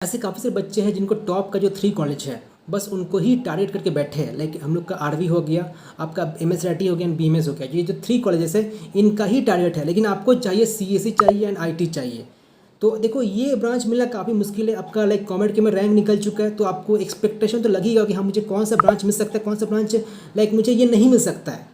ऐसे काफ़ी सारे बच्चे हैं जिनको टॉप का जो 3 कॉलेज है बस उनको ही टारगेट करके बैठे हैं। लाइक हम लोग का आरवी हो गया, आपका एमएसआईटी हो गया एंड बीएमएस हो गया। ये जो 3 कॉलेजेस है इनका ही टारगेट है, लेकिन आपको चाहिए सीएसई चाहिए एंड आईटी चाहिए। तो देखो ये ब्रांच मिलना काफ़ी मुश्किल है। आपका लाइक कॉमेड के में रैंक निकल चुका है, तो आपको एक्सपेक्टेशन तो लगेगा कि हाँ मुझे कौन सा ब्रांच मिल सकता है, कौन सा ब्रांच लाइक मुझे ये नहीं मिल सकता है।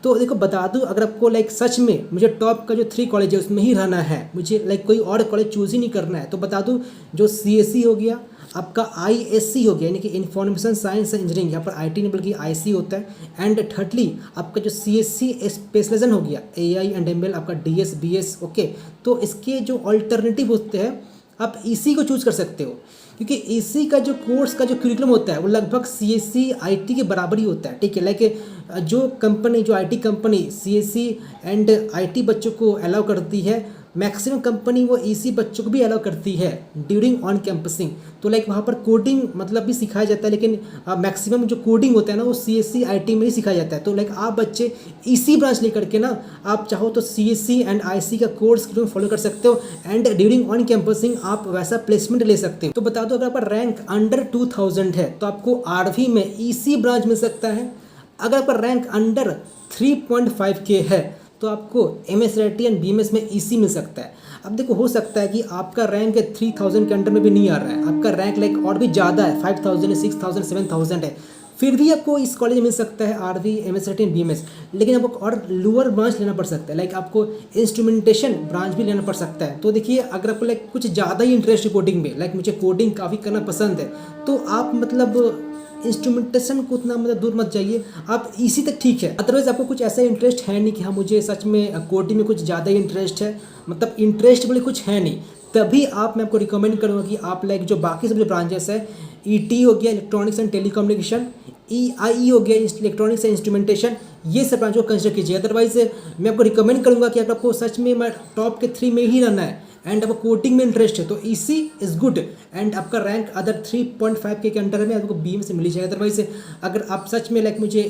तो देखो बता दूं, अगर आपको लाइक सच में मुझे टॉप का जो 3 कॉलेज है उसमें ही रहना है, मुझे लाइक कोई और कॉलेज चूज़ ही नहीं करना है, तो बता दूं जो सीएसई हो गया, आपका आईएससी हो गया यानी कि इन्फॉर्मेशन साइंस एंड इंजीनियरिंग, यहाँ पर आईटी नहीं बल्कि आईसी होता है। एंड थर्डली आपका जो सीएससी स्पेशलाइजेशन हो गया एआई एंड एमएल, आपका डीएस बीएस। ओके, तो इसके जो अल्टरनेटिव होते हैं आप इसी को चूज़ कर सकते हो, क्योंकि इसी का जो कोर्स का जो करिकुलम होता है वो लगभग सीएससी आईटी के बराबर ही होता है। ठीक है, लाइक जो कंपनी जो IT company CSC and IT बच्चों को अलाउ करती है, मैक्सिमम कंपनी वो इसी बच्चों को भी अलाउ करती है ड्यूरिंग ऑन कैंपसिंग। तो लाइक वहाँ पर कोडिंग मतलब भी सिखाया जाता है, लेकिन मैक्सिमम जो कोडिंग होता है ना वो सीएससी आईटी में ही सिखाया जाता है। तो लाइक आप बच्चे इसी ब्रांच लेकर के ना आप चाहो तो सीएससी एंड आईसी का कोर्स फॉलो कर सकते हो एंड ड्यूरिंग ऑन कैंपसिंग आप वैसा प्लेसमेंट ले सकते हो। तो बता दो, अगर आपका रैंक अंडर 2000 है तो आपको आरवी में इसी ब्रांच मिल सकता है। अगर आपका रैंक अंडर 3.5 के है तो आपको एमएसआईटी एंड बीएमएस में ईसी मिल सकता है। अब देखो हो सकता है कि आपका रैंक 3000 के अंडर में भी नहीं आ रहा है, आपका रैंक लाइक और भी ज़्यादा है, 5000 है, 6000 7000 है, फिर भी आपको इस कॉलेज में मिल सकता है आरवी एमएसआईटी एंड बीएमएस। लेकिन आपको और लोअर ब्रांच लेना पड़ सकता है, लाइक आपको इंस्ट्रूमेंटेशन ब्रांच भी लेना पड़ सकता है। तो देखिए अगर आपको लाइक कुछ ज़्यादा ही इंटरेस्ट है कोडिंग में, लाइक मुझे कोडिंग काफ़ी करना पसंद है, तो आप मतलब इंस्ट्रूमेंटेशन को उतना मतलब दूर मत जाइए, आप इसी तक ठीक है। अदरवाइज आपको कुछ ऐसा इंटरेस्ट है नहीं कि हाँ मुझे सच में कोडिंग में कुछ ज़्यादा ही इंटरेस्ट है, मतलब इंटरेस्ट बोले कुछ है नहीं, तभी मैं आपको रिकमेंड करूँगा कि आप लाइक जो बाकी सब जो ब्रांचेस है, ईटी हो गया इलेक्ट्रॉनिक्स एंड टेलीकम्युनिकेशन, ईआई हो गया इलेक्ट्रॉनिक्स एंड इंस्ट्रूमेंटेशन, ये सब ब्रांच को कंसिडर कीजिए। अदरवाइज मैं आपको रिकमेंड करूँगा कि अगर आपको सच में टॉप के 3 में ही रहना है एंड आपको कोडिंग में इंटरेस्ट है तो इसी इज़ गुड, एंड आपका रैंक अदर 3.5 के अंडर में आपको बीएम से मिल जाएगा। अदरवाइज अगर आप सच में लाइक मुझे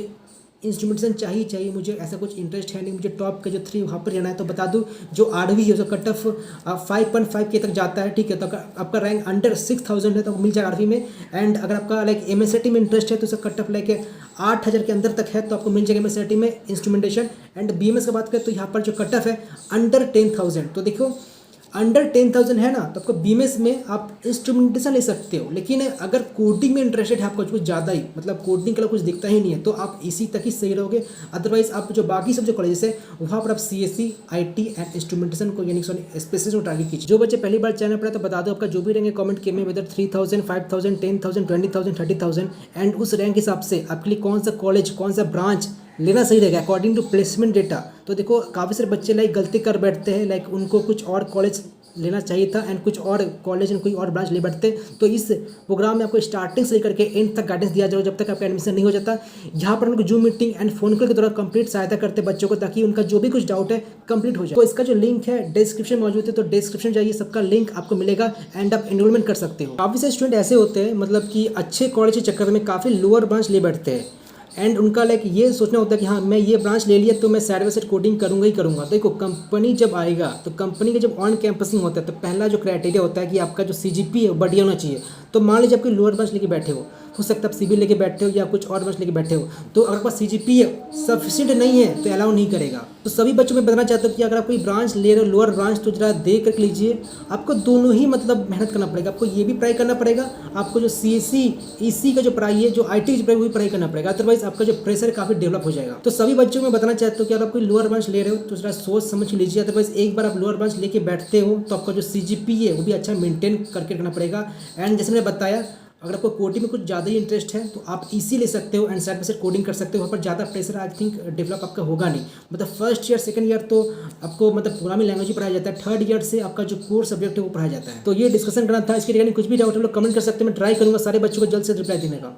इंस्ट्रूमेंटेशन चाहिए, मुझे ऐसा कुछ इंटरेस्ट है नहीं, मुझे टॉप के जो 3 वहाँ पर रहना है, तो बता दूँ जो आरवी है उसका कट ऑफ 5.5 के तक जाता है। ठीक है, तो अगर आपका रैंक अंडर 6000 है तो मिल जाएगा आरवी में। एंड अगर आपका लाइक एमएसआईटी में इंटरेस्ट है तो उसका कट ऑफ लाइक 8000 के अंदर तक है तो आपको मिल जाएगा एमएसआईटी में इंस्ट्रूमेंटेशन। एंड बीएमएस का बात करें तो यहाँ पर जो कट ऑफ है अंडर 10000, तो देखो अंडर 10000 है ना तो आपको बीएमएस में आप इंस्ट्रूमेंटेशन ले सकते हो। लेकिन अगर कोडिंग में इंटरेस्टेड है आपको कुछ ज़्यादा ही, मतलब कोडिंग का कुछ दिखता ही नहीं है, तो आप इसी तक ही सही रहोगे। अदरवाइज आप जो बाकी सब जो कॉलेजेस है वहाँ पर आप सीएससी आईटी एंड इंस्ट्रूमेंटेशन को यानी स्पेशलिस्ट को टारगेट कीजिए। जो बच्चे पहली बार चैनल पर है तो बता दो आपका जो भी रैंक है कमेंट के में, वेदर 3000 5000 10000 20000 30000, एंड उस रैंक के हिसाब से आपके लिए कौन सा कॉलेज कौन सा ब्रांच लेना सही रहेगा अकॉर्डिंग टू प्लेसमेंट डेटा। तो देखो काफ़ी सारे बच्चे लाइक गलती कर बैठते हैं, लाइक उनको कुछ और कॉलेज लेना चाहिए था एंड कुछ और कॉलेज एंड कोई और ब्रांच ले बैठते। तो इस प्रोग्राम में आपको स्टार्टिंग से लेकर के एंड तक गाइडेंस दिया जाए जब तक आपका एडमिशन नहीं हो जाता। यहाँ पर उनको zoom meeting and phone call के द्वारा कंप्लीट सहायता करते हैं बच्चों को, ताकि उनका जो भी कुछ डाउट है कंप्लीट हो जाए। तो इसका जो लिंक है डिस्क्रिप्शन मौजूद है, तो डिस्क्रिप्शन जाइए, सबका लिंक आपको मिलेगा एंड आप एनरोलमेंट कर सकते हो। काफ़ी सारे स्टूडेंट ऐसे होते हैं मतलब कि अच्छे कॉलेज के चक्कर में काफ़ी लोअर ब्रांच ले बैठते हैं एंड उनका लाइक ये सोचना होता है कि हाँ मैं ये ब्रांच ले लिया तो मैं साइड बाय साइड कोडिंग करूँगा ही करूँगा। देखो कंपनी जब आएगा तो कंपनी का जब ऑन कैंपसिंग होता है तो पहला जो क्राइटेरिया होता है कि आपका जो सीजीपी है बढ़िया होना चाहिए। तो मान लीजिए आपकी लोअर ब्रांच लेके बैठे हो सकता है आप सिविल लेके बैठे हो या कुछ और ब्रांच लेके बैठे हो, तो अगर आपका सीजीपी सफिशिएंट नहीं है तो अलाउ नहीं करेगा। तो सभी बच्चों में बताना चाहता हूँ कि अगर आप कोई ब्रांच ले रहे हो लोअर ब्रांच तो जरा देख कर लीजिए, आपको दोनों ही मतलब मेहनत करना पड़ेगा। आपको ये भी पढ़ाई करना पड़ेगा, आपको जो सीएससी ईसी का जो पढ़ाई है जो आईटी की पढ़ाई वो भी पढ़ाई करना पड़ेगा, अदरवाइज आपका जो प्रेशर काफ़ी डेवलप हो जाएगा। तो सभी बच्चों में बताना चाहता हूँ कि अगर आप कोई लोअर ब्रांच ले रहे हो तो जरा सोच समझ के लीजिए, अदरवाइज एक बार आप लोअर ब्रांच लेके बैठते हो तो आपका जो सीजीपी है वो भी अच्छा मेंटेन करके रखना पड़ेगा। एंड जैसे मैंने बताया अगर आपको कोडिंग में कुछ ज़्यादा ही इंटरेस्ट है तो आप इसी ले सकते हो and side by side coding कर सकते हो। वहाँ पर ज़्यादा प्रेशर आई थिंक डेवलप आपका होगा नहीं, मतलब फर्स्ट ईयर सेकंड ईयर तो आपको मतलब प्रोग्रामिंग लैंग्वेज ही पढ़ाया जाता है, थर्ड ईयर से आपका जो कोर सब्जेक्ट है वो पढ़ाया जाता है। तो ये डिस्कशन करना था, इसके रिगार्डिंग कुछ भी डाउट है लोग कमेंट कर सकते हैं, मैं ट्राई करूँगा सारे बच्चों को जल्द से रिप्लाई देने का।